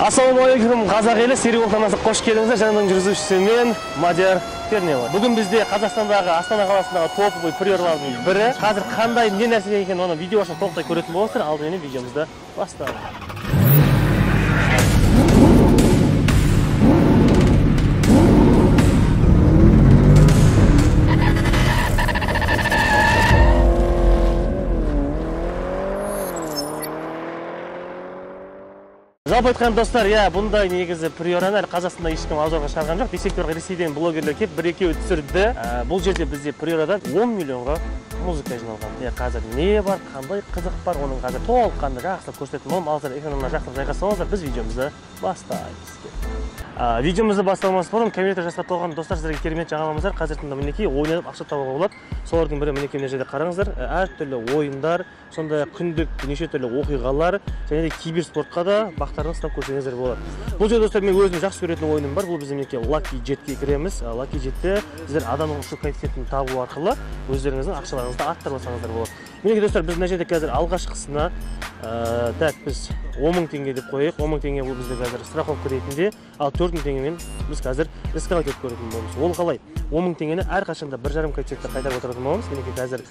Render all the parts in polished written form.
Ассалаумағалейкум, қазақ елі, серік оқырмандарыңызға қош келдіңіздер. Жанымның жүргізушісі мен Мадияр Пернева. Бүгін бізде Қазақстандағы Астана қаласындағы топовый приорлардың бірі. Қазір қандай не нәрсе екенін оны видеосын толықтай көретін боласыздар. Алдымен видеомызды бастайық. Жалпы айтқан достар, бұндай негізі приораны әлі Қазақстанда ешкім аузарға шығарған жоқ. Десек те Ресейден блогерлер келіп бір-екеуі түсірді. Бұл жерде бізде приорадан 10 миллионға музыка жиналған. Қазір не бар, қандай қызық бар, оның қазір толыққанды жақсылап көрсететін боламын. Алсыздар экранына жақсылап жайғасаңыздар, біз видеомызды бастаймыз. Видеомызды басталмас бұрын комментарий жасап қойған достар, сіздерге керемет жаңалығымыз. Қазір тыңда мінекей ойнап ақша табуға болады. Солардың бірі мінекей мына жерде қараңыздар. Әртүрлі ойындар, сондай күндік неше түрлі оқиғалар және де киберспортқа да бақтарын сынап көрсеңіздер болады. Бұл жерде достар, мен өзім жақсы көретін ойыным бар. Бұл бізде мінекей Lucky Jetке кіреміз. Lucky Jetте сіздер адамның ұшу коэффициентін табу арқылы өздеріңіздің ақшаларыңызды арттырып алсаңыздар болады. Мінекей достар, біз мына жерде қазір алғашқысына біз 10 мың теңге деп қояйық. 10 мың теңге бұл бізде қазір страховка ретінде, ал 4 мың теңгемен біз қазір рисковать етіп көретін боламыз. Ол қалай? 10 мың теңгені әрқашанда 1,5 коэффициентте қайтарып отыратын боламыз. Мінекей қазір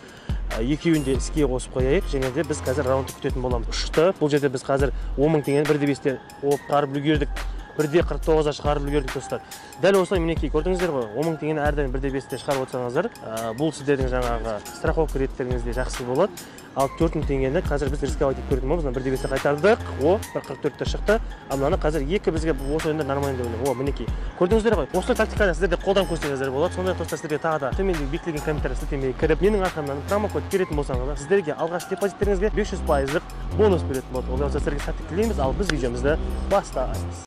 екеуін де іске қосып қояйық, және де біз қазір раундты күтетін боламыз. Ұшты. Бұл жерде біз қазір 10 мың теңгені 1,5-те шығарып үлгердік. 1,49-а шығарып үлгердік достар. Дәл осылай мінекей көрдіңіздер ғой, 10 мың теңгені әрдайым 1,5-те шығарып отырсаңыздар, бұл сіздердің жаңағы страховка реттеріңізде жақсы болады. Ал 4 мың теңгені қазір біз рисковать етіп көретін боламыз. 1,5-те қайтардық. 1,44-те шықты. Ал мынаны қазір екі бізге осы ойында нормально деп ойлаймын. Мінекей көрдіңіздер ғой. Осылай тактиканы сіздерде қолдан көрсеңіздер болады. Сондай достар, сіздерге тағы да төмендегі бекітілген комментарий сілтемеге кіріп, менің арқамнан промокод беретін болсаңыздар, сіздерге алғашқы депозиттеріңізге 500%-лық бонус беретін болады. Ол сіздерге сәттілік тілейміз. Ал біз видеомызды бастаймыз.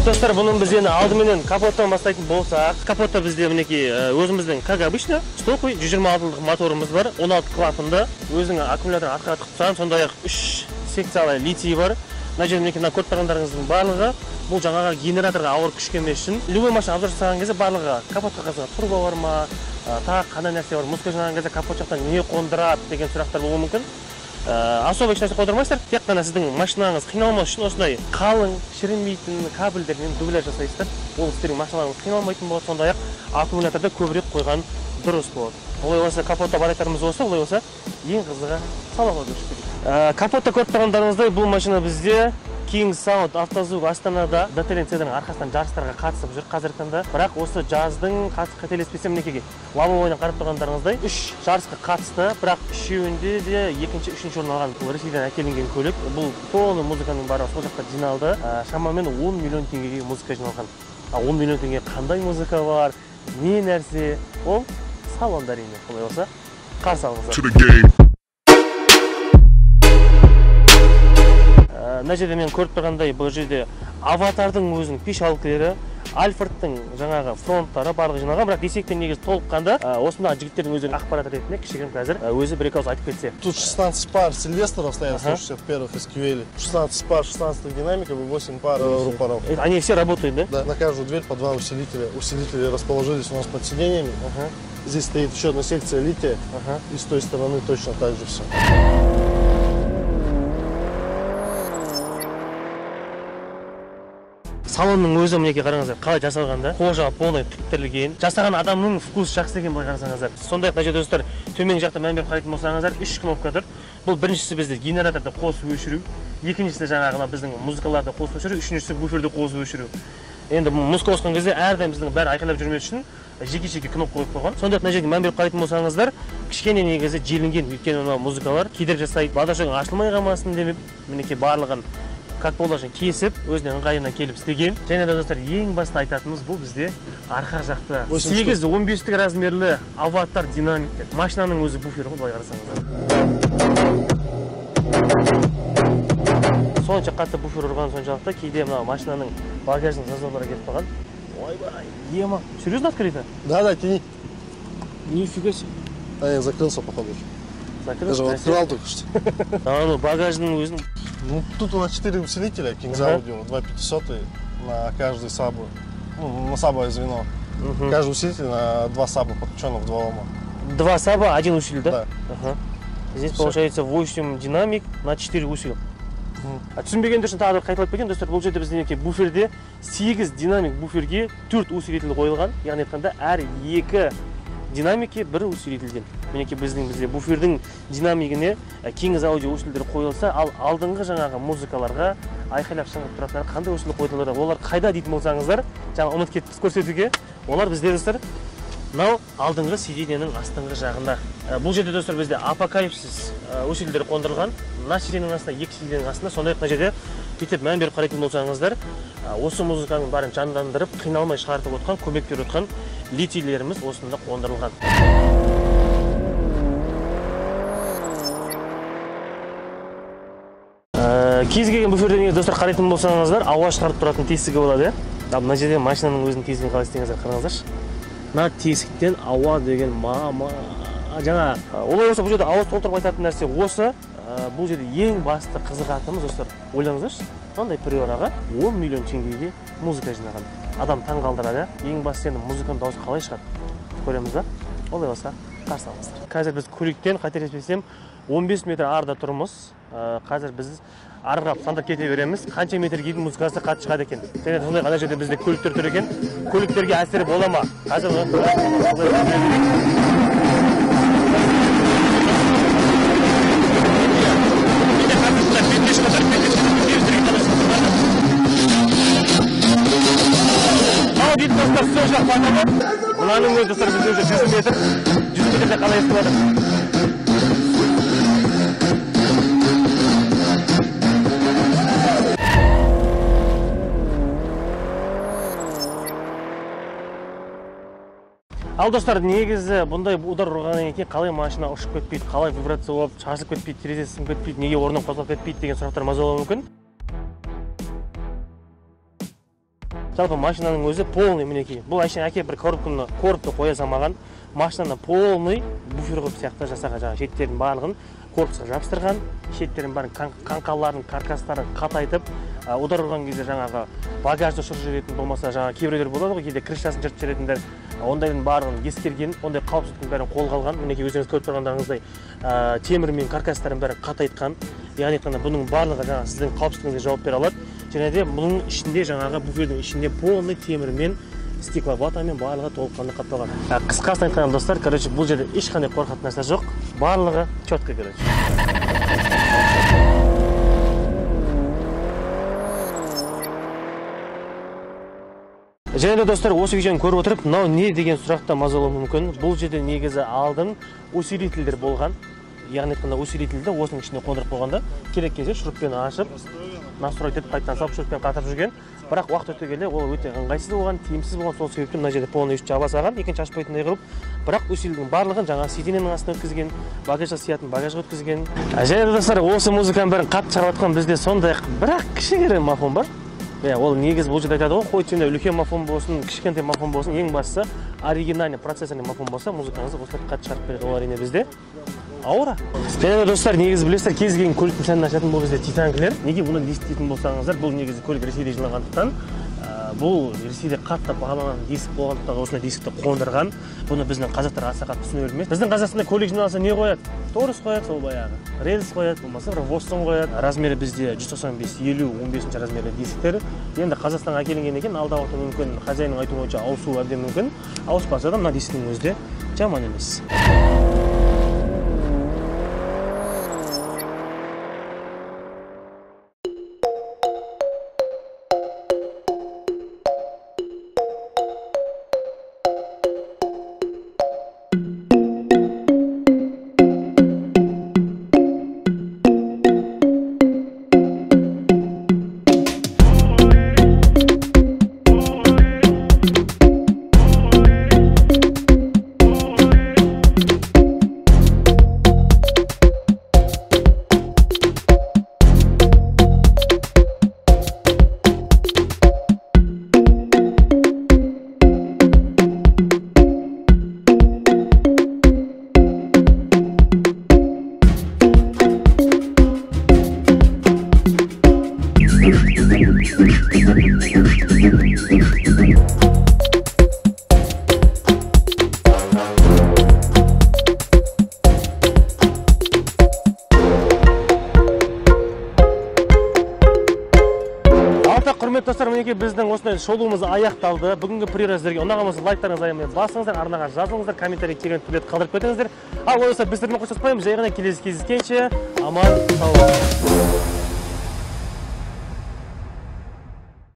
Достар, бұның біз енді алдыменен капоттан бастайтын болсақ, капотта бізде мінекей өзіміздің, как обычно, столкой 126-лық моторымыз бар, 16 клапанды, өзінің аккумулятор артқа тығып тұрған, сондай-ақ 3 секциялы литий бар. Мына жерде мінекей көріп тұрғандарыңыздың барлығы бұл жаңағы генераторға ауыр күш келмес үшін. Любой машина обзор жасаған кезде барлығы капотқа қасында турбо бар ма, тағы қандай нәрсе бар, музыка жинаған кезде капот жақтан не қондырады деген сұрақтар болуы мүмкін. Особо ешнәрсе қойдырмайсыздар, тек қана сіздің машинаңыз қиналмас үшін осындай қалың, шірінбейтін кабельдермен дубляж жасайсыздар. Ол сіздердің машиналарыңыз қиналмайтын болады, сондай-ақ аккумуляторды көбірек қойған дұрыс болады. Олай болса капотта бар айтарымыз осы, олай болса ең қызығы салонға көшіп кетейік. Капотта көріп тұрғандарыңыздай, бұл машина бізде King Sound автозвук Астанада ДТЛ-ның арқасынан жарыстарға қатысып жүр қазіргі таңда. Бірақ осы жаздың қателеспесем мінекей лобовойдан қарап тұрғандарыңыздай 3 жарысқа қатысты, бірақ үшеуінде де екінші, үшінші орын алған. Бұл Ресейден әкелінген көлік. Бұл полный музыканың барлығы сол жақта жиналды. Шамамен 10 миллион теңгеге музыка жиналған. 10 миллион теңге қандай музыка бар, не нәрсе, ол салонда әрине. Олай болса, қарсы алыңыздар. Мына жерде мен көріп тұрғандай, бұл жерде аватардың өзінің пеш алқылары, Альфредтің жаңағы фронттары барлығы жиналған, бірақ десек те негізі толыққанда осындағы жігіттердің өздерінің ақпарат ретінде кішігірім қазір өзі бір-екі ауыз айтып кетсе. Тут 16 пар Сильвестров стоят, слушайте, в первых SQL. 16 пар, 16 динамиков и 8 пар рупоров. Они все работают, да? Да, на каждую дверь по 2 усилителя. Усилители расположились у нас под сиденьями. Здесь стоит еще одна секция лития, и с той стороны точно так же все. Салонның өзі мінекей қараңыздар, қалай жасалған да, қожа полный түптірілген, жасаған адамның вкусы жақсы екен былай қарасаңыздар. Сондай-ақ мына жерде достар, төмен жақта мән беріп қарайтын болсаңыздар, 3 кнопка тұр. Бұл біріншісі бізде генераторды қосып өшіру, екіншісі жаңағы біздің музыкаларды қосып өшіру, үшіншісі буферді қосып өшіру. Енді музыка қосқан кезде әрдайым біздің бәрі айқайлап жүрмес үшін жеке-жеке кнопка қойып қойған. Сондай-ақ мына жерге мән беріп қарайтын болсаңыздар, кішкене негізі желінген, өйткені мына музыкалар кедергі жасайды, бағдаршам ашылмай қалмасын деп мінекей барлығын как положен кесіп, өзіне ыңғайына келіп істеген. Және де достар, ең басты айтатынымыз бұл бізде арқа жақта 8-15 размерлі аватар динамиктер. Машинаның өзі буфері ғой, былай қарасаңыздар. Сонша қатты буфер ұрған соншалықты, кейде мына машинаның багажының зазорлары кетіп қалған. Ой-бай, ема. Серьезно открыто? Да, тяни. Нифига себе. А я закрылся, походу. Я же Закрылся. его открывал только что. А ну багажның өзін. Ну, тут у нас 4 усилителя, Kings Audio, 2500 на каждый сабу. Ну, на сабовое звено. Каждый усилитель на 2 саба подключен в 2 Ома. 2 саба, 1 усилитель, да? Да. Ага. Здесь получается 8 динамик на 4 усилитель. Түсінбегендер үшін тағы да қайталап кетейін, достар, бұл жерде біздің буферде 8 динамик буферге 4 усилитель қойылған. Яғни айтқанда әр 2 динамикке 1 усилительден. Мінекей бізде буфердің динамигіне Kings Audio усилителер қойылса, ал алдыңғы жаңағы музыкаларға айқайлап шыңғып тұратындар қандай усилитель қойылар? Олар қайда дейтін болсаңыздар, жаңа ұмытып кеттік көрсетуге. Олар бізде достар мынау алдыңғы сиденьенің астыңғы жағында. Бұл жерде достар бізде апокалипсис усилителер қондырылған. Мына сиденьенің астында, 2 сиденьенің астында, сондай мына жерде бүйтіп мән беріп қарайтын болсаңыздар, осы музыканың барын жандандырып, қиналмай шығартып отқан, көмек беріп отқан литийлеріміз осында қондырылған. Кез келген буферден достар қарайтын болсаңыздар, ауа шығарып тұратын тесігі болады. Мына жерде машинаның өзінің тесігін қалай істеңіздер қараңыздаршы. Мына тесіктен ауа деген жаңа олай болса бұл жерде ауыз толтырып айтатын нәрсе осы. Бұл жерде ең басты қызығатынымыз достар, ойлаңыздаршы, мынандай приораға 10 миллион теңгеге музыка жинаған. Адам таң қалдырады. Ең басты енді музыканың дауысы қалай шығады? Көреміз ба? Олай болса қарсы алыңыздар. Қазір біз көліктен қателеспесем 15 метр арда тұрмыз. Қазір біз арғап сандап кете береміз. Қанша метр кейдің музыкасы қатты шығады екен. Және сондай қана жерде бізде көліктер тұр екен. Көліктерге әсері бола ма? Қазір дейді достар, сол жақ бағаны. Мұнаның өзі достар бізде уже 100 метрде қалай естіп жатыр. Ал достар, негізі бұндай удар ұрғаннан кейін қалай машина ұшып кетпейді, қалай вибрация болып, шашылып кетпейді, терезесі сынып кетпейді, неге орнынан қозғалып кетпейді деген сұрақтар мазалауы мүмкін. Жалпы машинаның өзі полный мінекей. Бұл әке бір корпты қоя салмаған. Машинаны полный буфер қылып сияқты жасаған, жаңа шеттерін барлығын корпусқа жабыстырған, шеттерін барын қаңқаларын, каркастарын қатайтып, удар ұрған кезде жаңағы багажды ұшырып жіберетін болмаса, жаңа кейбіреулер болады ғой, кейде крышасын жыртып жіберетіндер, ондайдың барлығын ескерген, ондай қауіпсіздіктің бәрін қолға алған. Мінекей өздеріңіз көріп тұрғандарыңыздай темір мен каркастарын бәрін қатайтқан. Яғни айтқанда бұның барлығы жаңағы сіздің қауіпсіздігіңізге жауап бере алады. Және де бұның ішінде жаңағы буфердің ішінде полный темірмен, стекловатамен барлығы толыққанды қапталған. Қысқасын айтқанда достар, бұл жерде ешқандай қорқатын нәрсе жоқ. Барлығы четко, Және де достар, осы видеоны көріп отырып, мынау не деген сұрақта мазалауы мүмкін. Бұл жерде негізі алдын усилительдер болған. Яғни айтқанда усилительді осының ішіне қондырып қойғанда, керек кезде шуруппен ашып, настрой етіп қайтадан салып шуруппен қатырып жүрген. Бірақ уақыт өте келе ол өте ыңғайсыз болған, тиімсіз болған, сол себептен мына жерде полный жаба салған, екінші ашпайтындай қылып, бірақ усилителдің барлығын жаңағы сиденьенің астына өткізген, багажға сиятын багажға өткізген. Және де достар, осы музыканың бәрін қатты шығарып жатқан бізде сондай бірақ кішігірім мафон бар. Ол негіз бұл жерде айтады ғой, қой сенде үлкен мафон болсын, кішкентай мафон болсын, ең бастысы оригинальный процессорный мафон болса, музыкаңызды осылай қатты шығарып береді. Ол әрине бізде ауыра. Және достар, негізі білесіздер, кез келген көліктің сәнін ашатын бұл бізде титанкілер. Неге бұны еститін болсаңыздар, бұл негізі көлік Ресейде жиналғандықтан, бұл Ресейде қатты бағаланған диск болғандықтан осындай дискті қондырған. Бұны біздің қазақтар аса қатты түсіне бермейді. Біздің Қазақстанда көлік жиналса не қояды? Торус қояды, сол баяғы. Рельс қояды, болмаса бір Востон қояды. Размері бізде 195-50-15 размерлі дисктер. Енді Қазақстанға әкелінген екен, алдағы уақытта мүмкін хозяинның айтуы бойынша ауысуы әбден мүмкін. Ауыспаса да мына дисктің өзі де жаман емес. құрметті достар, мінекей біздің осындай шолуымыз аяқталды. Бүгінгі приора сіздерге ұнаған болса лайктарыңызды аямай басыңыздар, арнаға жазылыңыздар, комментарий тегін билет қалдырып кетіңіздер. Ал болса біз сіздермен қоштаспаймыз. Жай ғана келесі кездескенше аман сау.